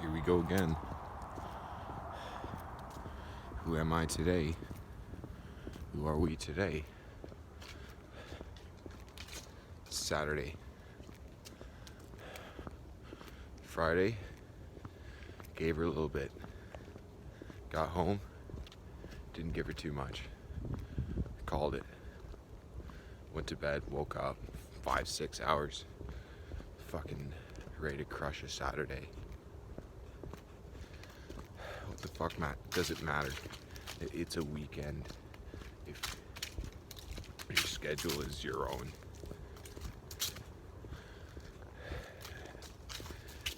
Here we go again. Who am I today? Who are we today? Saturday. Friday, gave her a little bit. Got home, didn't give her too much. Called it. Went to bed, woke up, 5-6 hours. Fucking ready to crush a Saturday. What the fuck, does it matter? It's a weekend. If your schedule is your own.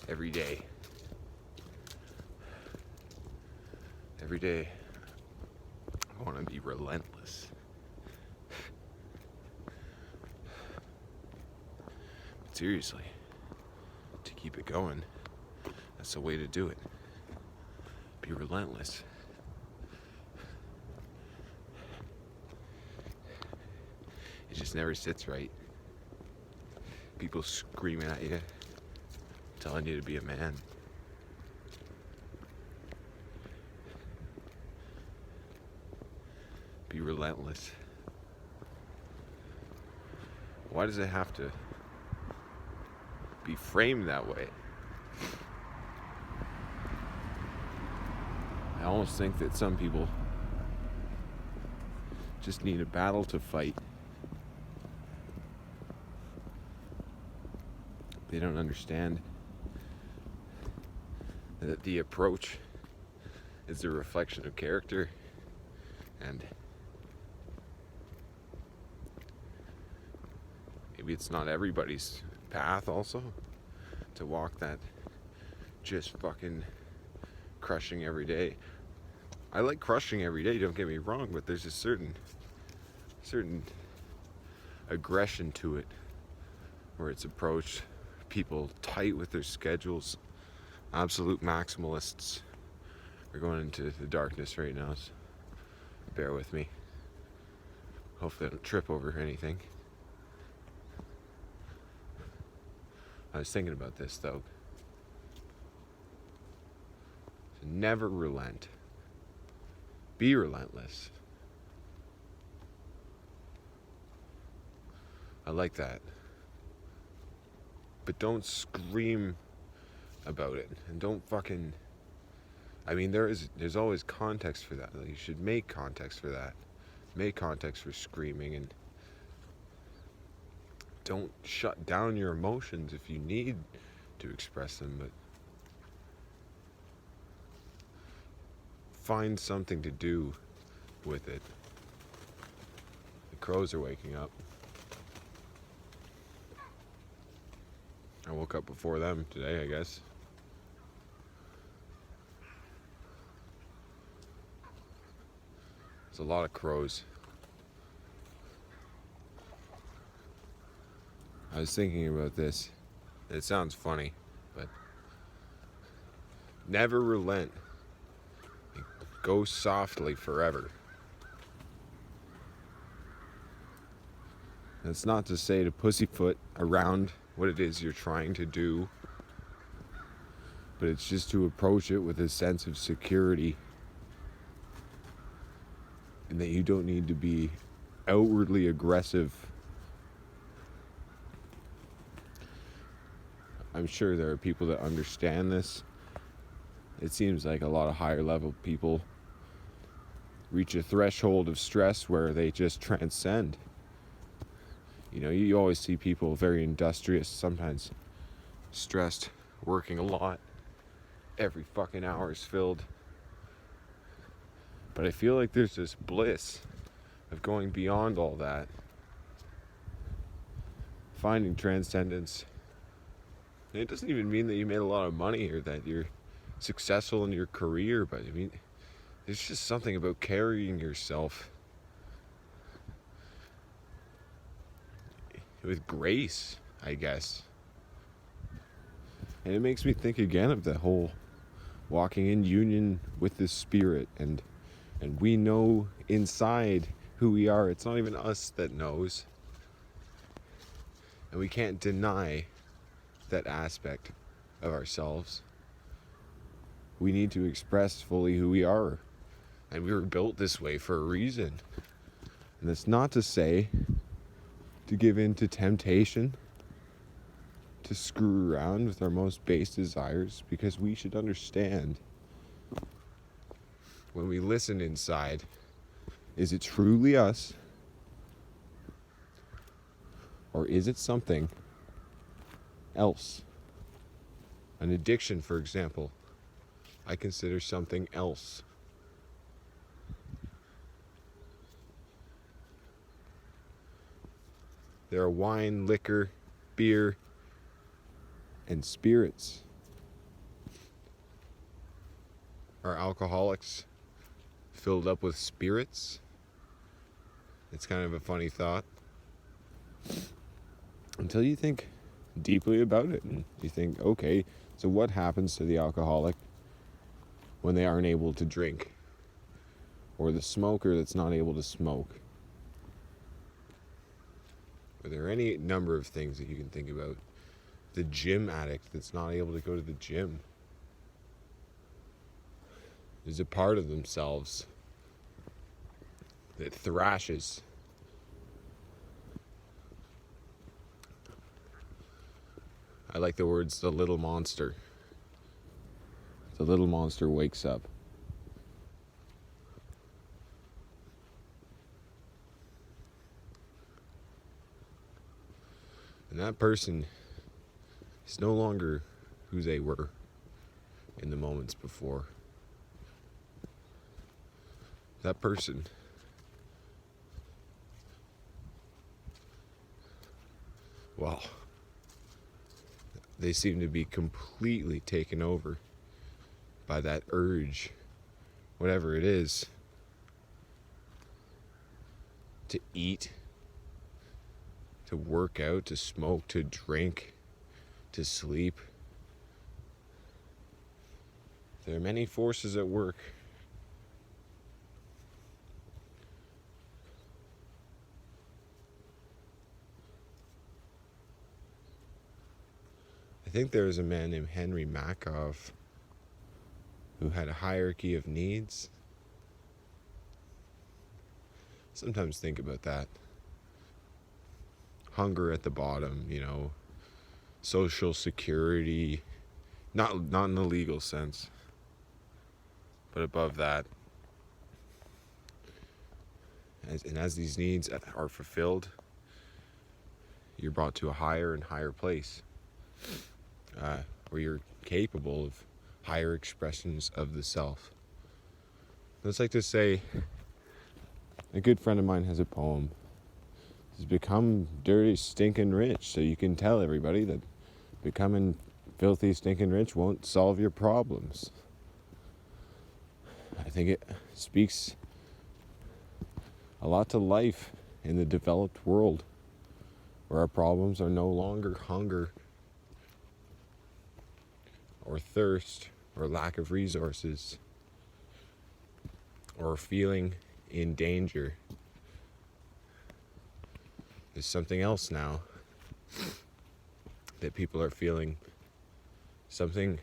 Every day, I want to be relentless. But seriously, to keep it going, that's the way to do it. Be relentless. It just never sits right. People screaming at you, telling you to be a man. Be relentless. Why does it have to be framed that way? I almost think that some people just need a battle to fight. They don't understand that the approach is a reflection of character, and maybe it's not everybody's path also to walk that just fucking crushing every day. I like crushing every day, don't get me wrong, but there's a certain aggression to it where it's approached. People tight with their schedules, absolute maximalists. We're going into the darkness right now, so bear with me. Hopefully I don't trip over anything. I was thinking about this though. So never relent. Be relentless. I like that. But don't scream about it, and don't fucking. I mean, there's always context for that. Like, you should make context for that. Make context for screaming, and don't shut down your emotions if you need to express them. But find something to do with it. The crows are waking up. I woke up before them today, I guess. There's a lot of crows. I was thinking about this. It sounds funny, but never relent. Go softly forever. That's not to say to pussyfoot around what it is you're trying to do, but it's just to approach it with a sense of security, and that you don't need to be outwardly aggressive. I'm sure there are people that understand this. It seems like a lot of higher level people reach a threshold of stress where they just transcend. You know, you always see people very industrious, sometimes stressed, working a lot. Every fucking hour is filled. But I feel like there's this bliss of going beyond all that. Finding transcendence. And it doesn't even mean that you made a lot of money or that you're successful in your career, but I mean, there's just something about carrying yourself with grace, I guess. And it makes me think again of the whole walking in union with the Spirit, and we know inside who we are. It's not even us that knows. And we can't deny that aspect of ourselves. We need to express fully who we are. And we were built this way for a reason. And that's not to say to give in to temptation, to screw around with our most base desires, because we should understand when we listen inside, is it truly us? Or is it something else? An addiction, for example, I consider something else. There are wine, liquor, beer, and spirits. Are alcoholics filled up with spirits? It's kind of a funny thought. Until you think deeply about it and you think, okay, so what happens to the alcoholic when they aren't able to drink? Or the smoker that's not able to smoke? Are there any number of things that you can think about? The gym addict that's not able to go to the gym. There's a part of themselves that thrashes. I like the words, the little monster. The little monster wakes up. And that person is no longer who they were in the moments before. That person they seem to be completely taken over by that urge, whatever it is, to eat, to work out, to smoke, to drink, to sleep. There are many forces at work. I think there was a man named Henry Makov who had a hierarchy of needs. Sometimes think about that. Hunger at the bottom, social security, not in the legal sense, but above that. As these needs are fulfilled, you're brought to a higher and higher place, where you're capable of higher expressions of the self. It's like to say, a good friend of mine has a poem. It's become dirty, stinking rich, so you can tell everybody that becoming filthy, stinking rich won't solve your problems. I think it speaks a lot to life in the developed world, where our problems are no longer hunger or thirst or lack of resources or feeling in danger. There's something else now that people are feeling, something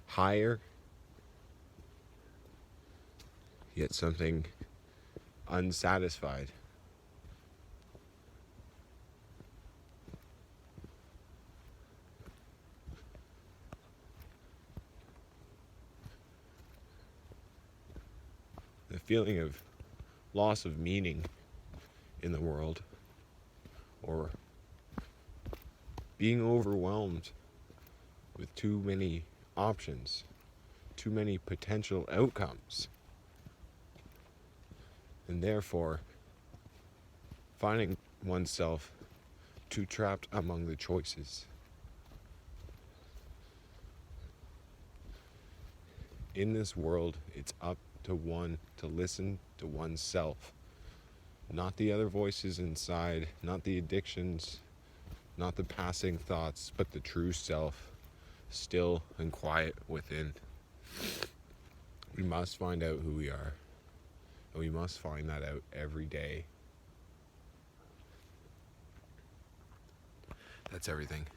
higher, yet something unsatisfied. The feeling of loss of meaning in the world, or being overwhelmed with too many options, too many potential outcomes, and therefore finding oneself too trapped among the choices. In this world, it's up to one to listen to oneself, not the other voices inside, not the addictions, not the passing thoughts, but the true self, still and quiet within. We must find out who we are, and we must find that out every day. That's everything.